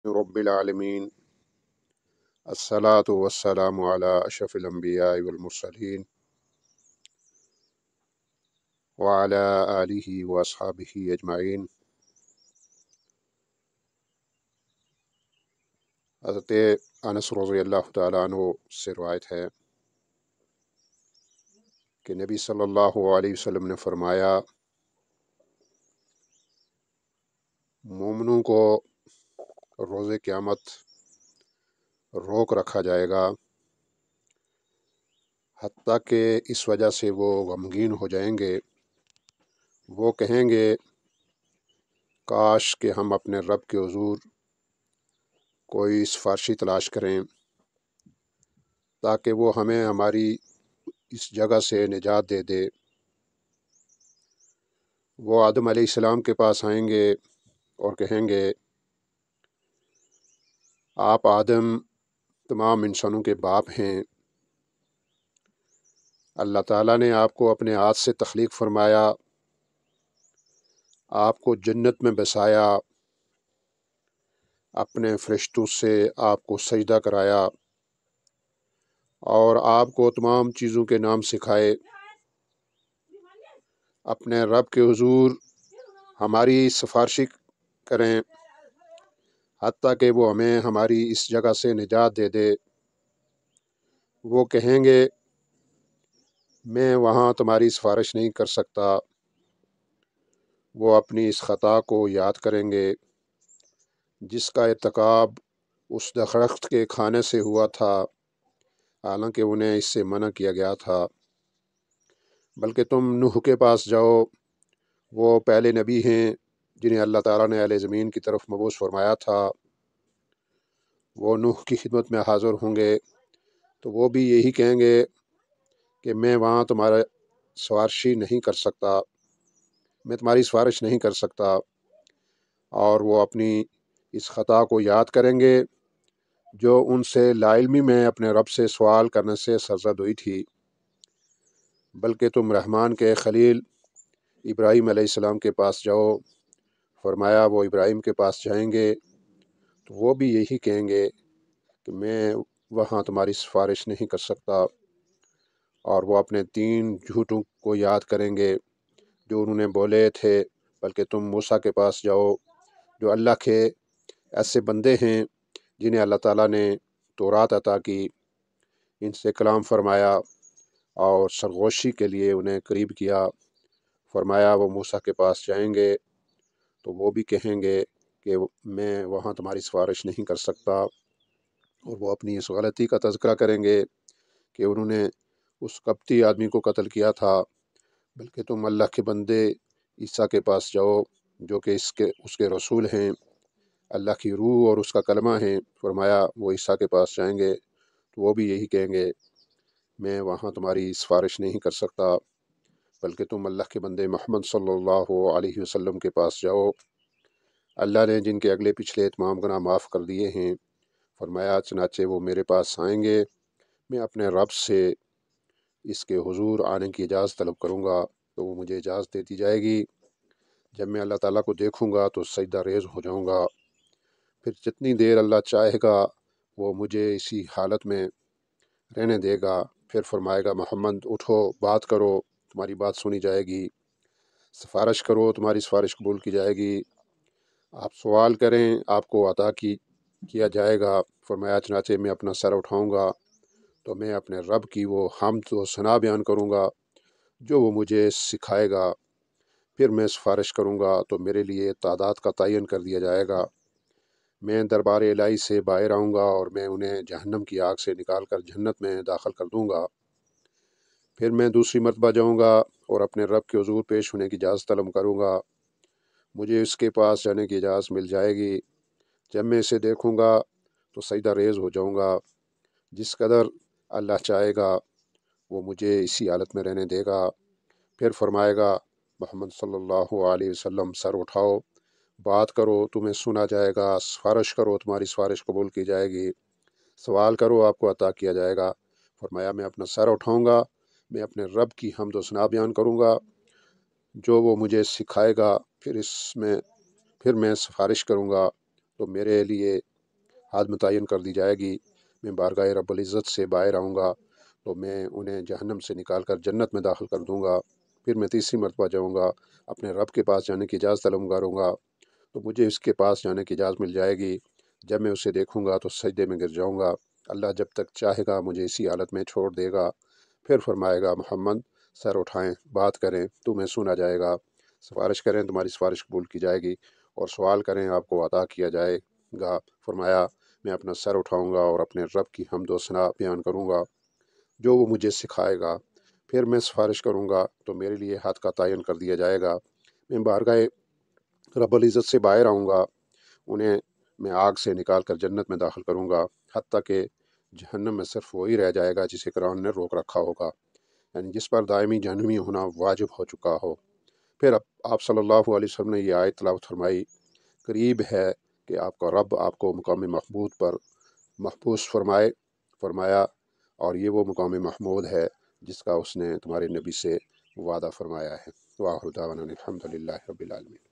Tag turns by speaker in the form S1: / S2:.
S1: रब्बिल आलमीन अस्सलातु वस्सलामु अला अशरफिल अंबियाइ वल मुरसलीन व अला आलिहि व अस्हाबिहि अजमाइन। हज़रत अनस रज़ियल्लाहु तआला अन्हु से रवायत है कि नबी सल्लल्लाहु अलैहि वसल्लम ने फरमाया, मोमिनों को रोज़े क़यामत रोक रखा जाएगा, हत्ता कि इस वजह से वो गमगीन हो जाएंगे। वो कहेंगे, काश कि हम अपने रब के हुज़ूर कोई सिफारिशी तलाश करें ताकि वो हमें हमारी इस जगह से निजात दे दे। वो आदम अलैहिस्सलाम के पास आएंगे और कहेंगे, आप आदम तमाम इंसानों के बाप हैं। अल्लाह ताला ने आपको अपने हाथ से तख्लीक फरमाया, आपको जन्नत में बसाया, अपने फरिश्तों से आपको सजदा कराया और आपको तमाम चीज़ों के नाम सिखाए। अपने रब के हुज़ूर हमारी सिफारिश करें हत्ता कि वो हमें हमारी इस जगह से निजात दे दे। वो कहेंगे, मैं वहाँ तुम्हारी सिफारिश नहीं कर सकता। वो अपनी इस ख़ता को याद करेंगे जिसका इर्तिकाब उस दरख्त के खाने से हुआ था, हालांकि उन्हें इससे मना किया गया था। बल्कि तुम नूह के पास जाओ, वो पहले नबी हैं जिन्हें अल्लाह ताला ने अहले ज़मीन की तरफ मबूस फरमाया था। वो नूह की खिदमत में हाज़िर होंगे तो वो भी यही कहेंगे कि मैं वहाँ तुम्हारा सिफारिशी नहीं कर सकता, मैं तुम्हारी सिफारिश नहीं कर सकता। और वो अपनी इस ख़ता को याद करेंगे जो उनसे लाइल्मी में अपने रब से सवाल करने से सरज़द हुई थी। बल्कि तुम रहमान के खलील इब्राहीम अलैहिस्सलाम के पास जाओ। फरमाया वो इब्राहीम के पास जाएंगे तो वो भी यही कहेंगे कि मैं वहाँ तुम्हारी सिफारिश नहीं कर सकता। और वो अपने 3 झूठों को याद करेंगे जो उन्होंने बोले थे। बल्कि तुम मूसा के पास जाओ, जो अल्लाह के ऐसे बंदे हैं जिन्हें अल्लाह ताला ने तौरात अता की, इनसे कलाम फरमाया और सरगोशी के लिए उन्हें करीब किया। फरमाया वो मूसा के पास जाएंगे तो वो भी कहेंगे कि मैं वहाँ तुम्हारी सिफारिश नहीं कर सकता। और वो अपनी इस गलती का तज़किरा करेंगे कि उन्होंने उस कप्ती आदमी को कत्ल किया था। बल्कि तुम अल्लाह के बंदे ईसा के पास जाओ, जो कि इसके उसके रसूल हैं, अल्लाह की रूह और उसका कलमा है। फरमाया वो ईसा के पास जाएंगे तो वो भी यही कहेंगे, मैं वहाँ तुम्हारी सिफारिश नहीं कर सकता। बल्कि तुम अल्लाह के बंदे मोहम्मद सल्लल्लाहु अलैहि वसल्लम के पास जाओ, अल्लाह ने जिनके अगले पिछले तमाम गुनाह माफ़ कर दिए हैं। फरमाया चनाचे वो मेरे पास आएंगे, मैं अपने रब से इसके हुजूर आने की इजाज़त तलब करूँगा तो वो मुझे इजाज़त दे दी जाएगी। जब मैं अल्लाह ताला को देखूँगा तो सजदा रेज़ हो जाऊँगा। फिर जितनी देर अल्लाह चाहेगा वो मुझे इसी हालत में रहने देगा। फिर फरमाएगा, मोहम्मद उठो, बात करो, तुम्हारी बात सुनी जाएगी। सिफारिश करो, तुम्हारी सिफारिश कबूल की जाएगी। आप सवाल करें, आपको अता किया जाएगा। फरमाया चनाचे मैं अपना सर उठाऊँगा तो मैं अपने रब की वो हम्द व सना बयान करूँगा जो वो मुझे सिखाएगा। फिर मैं सिफारिश करूँगा तो मेरे लिए तादाद का तयन कर दिया जाएगा। मैं दरबार इलाही से बाहर आऊँगा और मैं उन्हें जहन्नम की आग से निकाल कर जन्नत में दाखिल कर दूँगा। फिर मैं दूसरी मरतबा जाऊँगा और अपने रब के हुज़ूर पेश होने की इजाज़त तलब करूँगा। मुझे इसके पास जाने की इजाज़त मिल जाएगी। जब मैं इसे देखूँगा तो सजदा रेज़ हो जाऊँगा। जिस कदर अल्लाह चाहेगा वो मुझे इसी हालत में रहने देगा। फिर फरमाएगा, मोहम्मद सल्लल्लाहु अलैहि वसल्लम सर उठाओ, बात करो, तुम्हें सुना जाएगा। सिफारिश करो, तुम्हारी सिफारिश कबूल की जाएगी। सवाल करो, आपको अता किया जाएगा। फरमाया मैं अपना सर उठाऊँगा, मैं अपने रब की हम्द व सना बयान करूँगा जो वो मुझे सिखाएगा। फिर मैं सिफारिश करूँगा तो मेरे लिए حد متعین کر دی جائے گی، میں بارگاہ رب العزت سے باہر آؤں گا تو میں انہیں جہنم سے نکال کر جنت میں داخل کر دوں گا۔ پھر میں تیسری مرتبہ جاؤں گا، اپنے رب کے پاس جانے کی اجازت طلب کروں گا تو مجھے اس کے پاس جانے کی اجازت مل جائے گی۔ جب میں اسے دیکھوں گا تو سجدے میں گر جاؤں گا۔ اللہ جب تک چاہے گا مجھے اسی حالت میں چھوڑ دے گا، پھر فرمائے گا محمد سر اٹھائیں، بات کریں، تمہیں سنا جائے گا، سفارش کریں، تمہاری سفارش قبول کی جائے گی، اور سوال کریں، آپ کو عطا کیا جائے گا۔ فرمایا میں اپنا سر اٹھاؤں گا اور اپنے رب کی حمد و ثنا بیان کروں گا جو وہ مجھے سکھائے گا۔ پھر میں سفارش کروں گا تو میرے لیے حد کا تعین کر دیا جائے گا۔ میں بارگاہ رب العزت سے باہر آؤں گا، انہیں میں آگ سے نکال کر جنت میں داخل کروں گا، حتیٰ کہ جہنم میں صرف وہی رہ جائے گا جسے قرآن نے روک رکھا ہوگا، یعنی جس پر دائمی جہنمی ہونا واجب ہو چکا ہو۔ پھر آپ صلی اللہ علیہ وسلم نے یہ آیت تلاوت فرمائی، قریب ہے کہ آپ کا رب آپ کو مقام محمود پر محبوس فرمایا، اور یہ وہ مقام محمود ہے جس کا اس نے تمہارے نبی سے وعدہ فرمایا ہے۔ وآخر دعوانا الحمد للہ رب العالمین۔